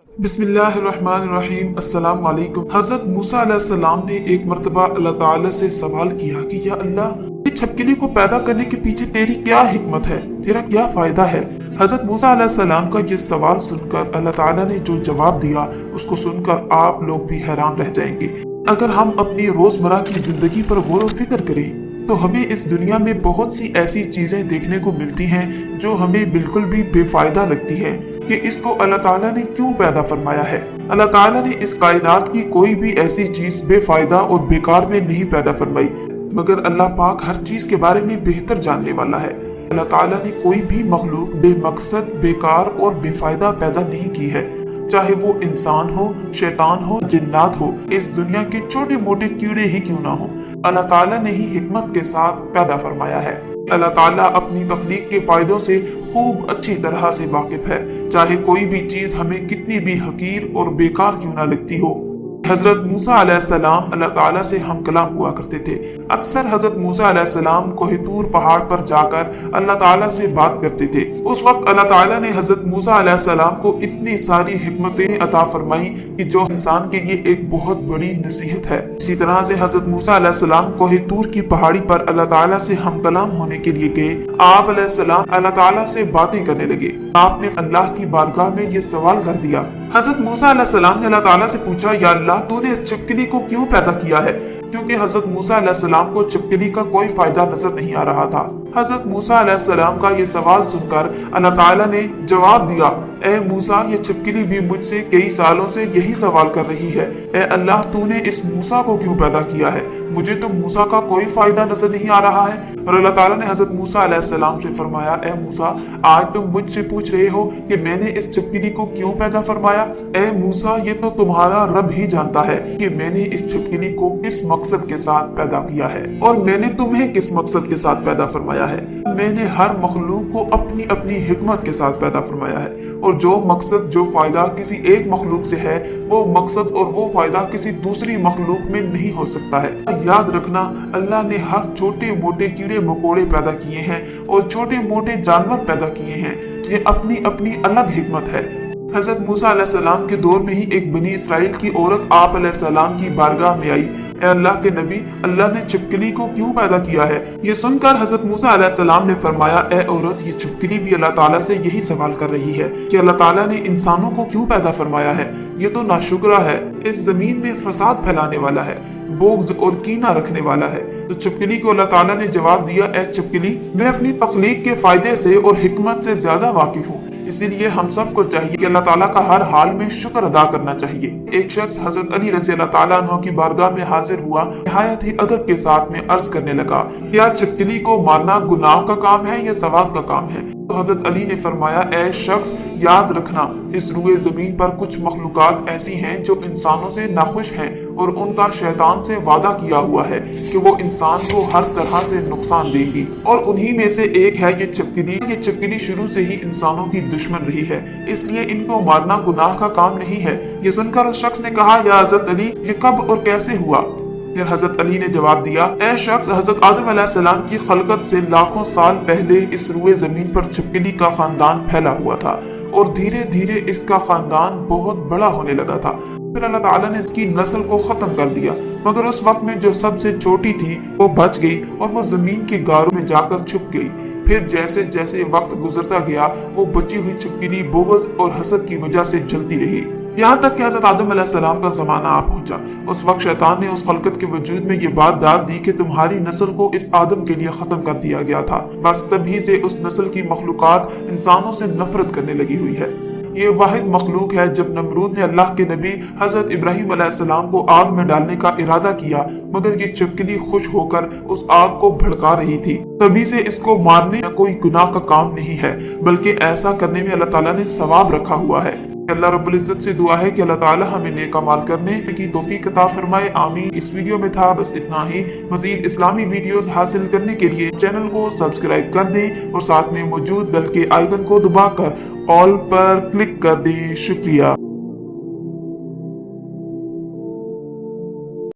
بسم اللہ الرحمن الرحیم۔ السلام علیکم۔ حضرت موسیٰ علیہ السلام نے ایک مرتبہ اللہ تعالیٰ سے سوال کیا کہ یا اللہ، اس چھپکلی کو پیدا کرنے کے پیچھے تیری کیا حکمت ہے، تیرا کیا فائدہ ہے؟ حضرت موسیٰ علیہ السلام کا یہ سوال سن کر اللہ تعالیٰ نے جو جواب دیا اس کو سن کر آپ لوگ بھی حیران رہ جائیں گے۔ اگر ہم اپنی روزمرہ کی زندگی پر غور و فکر کریں تو ہمیں اس دنیا میں بہت سی ایسی چیزیں دیکھنے کو ملتی ہیں جو ہمیں بالکل بھی بے فائدہ لگتی ہے کہ اس کو اللہ تعالیٰ نے کیوں پیدا فرمایا ہے۔ اللہ تعالیٰ نے اس کائنات کی کوئی بھی ایسی چیز بے فائدہ اور بیکار میں نہیں پیدا فرمائی، مگر اللہ پاک ہر چیز کے بارے میں بہتر جاننے والا ہے۔ اللہ تعالیٰ نے کوئی بھی مخلوق بے مقصد، بیکار اور بے فائدہ پیدا نہیں کی ہے، چاہے وہ انسان ہو، شیطان ہو، جنات ہو، اس دنیا کے چھوٹے موٹے کیڑے ہی کیوں نہ ہو، اللہ تعالیٰ نے ہی حکمت کے ساتھ پیدا فرمایا ہے۔ اللہ تعالیٰ اپنی تخلیق کے فائدوں سے خوب اچھی طرح سے واقف ہے، چاہے کوئی بھی چیز ہمیں کتنی بھی حقیر اور بیکار کیوں نہ لگتی ہو۔ حضرت موسیٰ علیہ السلام اللہ تعالیٰ سے ہم کلام ہوا کرتے تھے۔ اکثر حضرت موسیٰ علیہ السلام کوہ طور پہاڑ پر جا کر اللہ تعالیٰ سے بات کرتے تھے۔ اس وقت اللہ تعالیٰ نے حضرت موسیٰ علیہ السلام کو اتنی ساری حکمتیں عطا فرمائی کہ جو انسان کے لیے ایک بہت بڑی نصیحت ہے۔ اسی طرح سے حضرت موسیٰ علیہ السلام کوہ طور کی پہاڑی پر اللہ تعالیٰ سے ہم کلام ہونے کے لیے گئے۔ آپ علیہ السلام اللہ تعالیٰ سے باتیں کرنے لگے۔ آپ نے اللہ کی بارگاہ میں یہ سوال کر دیا۔ حضرت موسیٰ علیہ السلام نے اللہ تعالیٰ سے پوچھا، یا اللہ، تو نے اس چھپکلی کو کیوں پیدا کیا ہے؟ کیونکہ حضرت موسیٰ علیہ السلام کو چھپکلی کا کوئی فائدہ نظر نہیں آ رہا تھا۔ حضرت موسیٰ علیہ السلام کا یہ سوال سن کر اللہ تعالیٰ نے جواب دیا، اے موسیٰ، یہ چھپکلی بھی مجھ سے کئی سالوں سے یہی سوال کر رہی ہے، اے اللہ، تو نے اس موسیٰ کو کیوں پیدا کیا ہے؟ مجھے تو موسیٰ کا کوئی فائدہ نظر نہیں آ رہا ہے۔ اور اللہ تعالیٰ نے حضرت موسیٰ علیہ السلام سے فرمایا، اے موسیٰ، آج تم مجھ سے پوچھ رہے ہو کہ میں نے اس چھپکلی کو کیوں پیدا فرمایا؟ اے موسیٰ، یہ تو تمہارا رب ہی جانتا ہے کہ میں نے اس چھپکلی کو کس مقصد کے ساتھ پیدا کیا ہے، اور میں نے تمہیں کس مقصد کے ساتھ پیدا فرمایا ہے۔ میں نے ہر مخلوق کو اپنی اپنی حکمت کے ساتھ پیدا فرمایا ہے، اور جو مقصد، جو فائدہ کسی ایک مخلوق سے ہے، وہ مقصد اور وہ فائدہ کسی دوسری مخلوق میں نہیں ہو سکتا ہے۔ یاد رکھنا، اللہ نے ہر چھوٹے موٹے کیڑے مکوڑے پیدا کیے ہیں اور چھوٹے موٹے جانور پیدا کیے ہیں، یہ اپنی اپنی الگ حکمت ہے۔ حضرت موسیٰ علیہ السلام کے دور میں ہی ایک بنی اسرائیل کی عورت آپ علیہ السلام کی بارگاہ میں آئی، اے اللہ کے نبی، اللہ نے چھپکلی کو کیوں پیدا کیا ہے؟ یہ سن کر حضرت موسیٰ علیہ السلام نے فرمایا، اے عورت، یہ چھپکلی بھی اللہ تعالیٰ سے یہی سوال کر رہی ہے کہ اللہ تعالیٰ نے انسانوں کو کیوں پیدا فرمایا ہے؟ یہ تو ناشکرہ ہے، اس زمین میں فساد پھیلانے والا ہے، بغض اور کینہ رکھنے والا ہے۔ تو چھپکلی کو اللہ تعالیٰ نے جواب دیا، اے چھپکلی، میں اپنی تخلیق کے فائدے سے اور حکمت سے زیادہ واقف ہوں، اسی لیے ہم سب کو چاہیے کہ اللہ تعالیٰ کا ہر حال میں شکر ادا کرنا چاہیے۔ ایک شخص حضرت علی رضی اللہ تعالیٰ عنہ کی بارگاہ میں حاضر ہوا، نہایت ہی ادب کے ساتھ میں عرض کرنے لگا، کیا چھپکلی کو مارنا گناہ کا کام ہے یا ثواب کا کام ہے؟ تو حضرت علی نے فرمایا، اے شخص، یاد رکھنا، اس روئے زمین پر کچھ مخلوقات ایسی ہیں جو انسانوں سے ناخوش ہیں، اور ان کا شیطان سے وعدہ کیا ہوا ہے کہ وہ انسان کو ہر طرح سے نقصان دیں گی، اور انہی میں سے ایک ہے یہ چھپکلی۔ یہ چھپکلی شروع سے ہی انسانوں کی دشمن رہی ہے، اس لیے ان کو مارنا گناہ کا کام نہیں ہے۔ یہ سن کر اس شخص نے کہا، یا حضرت علی، یہ کب اور کیسے ہوا؟ پھر حضرت علی نے جواب دیا، اے شخص، حضرت آدم علیہ السلام کی خلقت سے لاکھوں سال پہلے اس روئے زمین پر چھپکلی کا خاندان پھیلا ہوا تھا، اور دھیرے دھیرے اس کا خاندان بہت بڑا ہونے لگا تھا۔ پھر اللہ تعالیٰ نے اس کی نسل کو ختم کر دیا، مگر اس وقت میں جو سب سے چھوٹی تھی وہ بچ گئی اور وہ زمین کے گاروں میں جا کر چھپ گئی۔ پھر جیسے جیسے وقت گزرتا گیا، وہ بچی ہوئی چھپکلی بغض اور حسد کی وجہ سے جلتی رہی، یہاں تک کہ حضرت آدم علیہ السلام کا زمانہ آ پہنچا۔ اس وقت شیطان نے اس خلقت کے وجود میں یہ بات ڈال دی کہ تمہاری نسل کو اس آدم کے لیے ختم کر دیا گیا تھا، بس تبھی سے اس نسل کی مخلوقات انسانوں سے نفرت کرنے لگی ہوئی ہے۔ یہ واحد مخلوق ہے جب نمرود نے اللہ کے نبی حضرت ابراہیم علیہ السلام کو آگ میں ڈالنے کا ارادہ کیا، مگر یہ چھپکلی خوش ہو کر اس آگ کو بھڑکا رہی تھی، تبھی سے اس کو مارنے کا کوئی گناہ کا کام نہیں ہے، بلکہ ایسا کرنے میں اللہ تعالیٰ نے ثواب رکھا ہوا ہے۔ اللہ رب العزت سے دعا ہے کہ اللہ تعالیٰ ہمیں نیک اعمال کرنے کی توفیق عطا فرمائے، آمین۔ اس ویڈیو میں تھا بس اتنا ہی۔ مزید اسلامی ویڈیوز حاصل کرنے کے لیے چینل کو سبسکرائب کر دیں اور ساتھ میں موجود بیل کے آئیکن کو دبا کر آل پر کلک کر دیں۔ شکریہ۔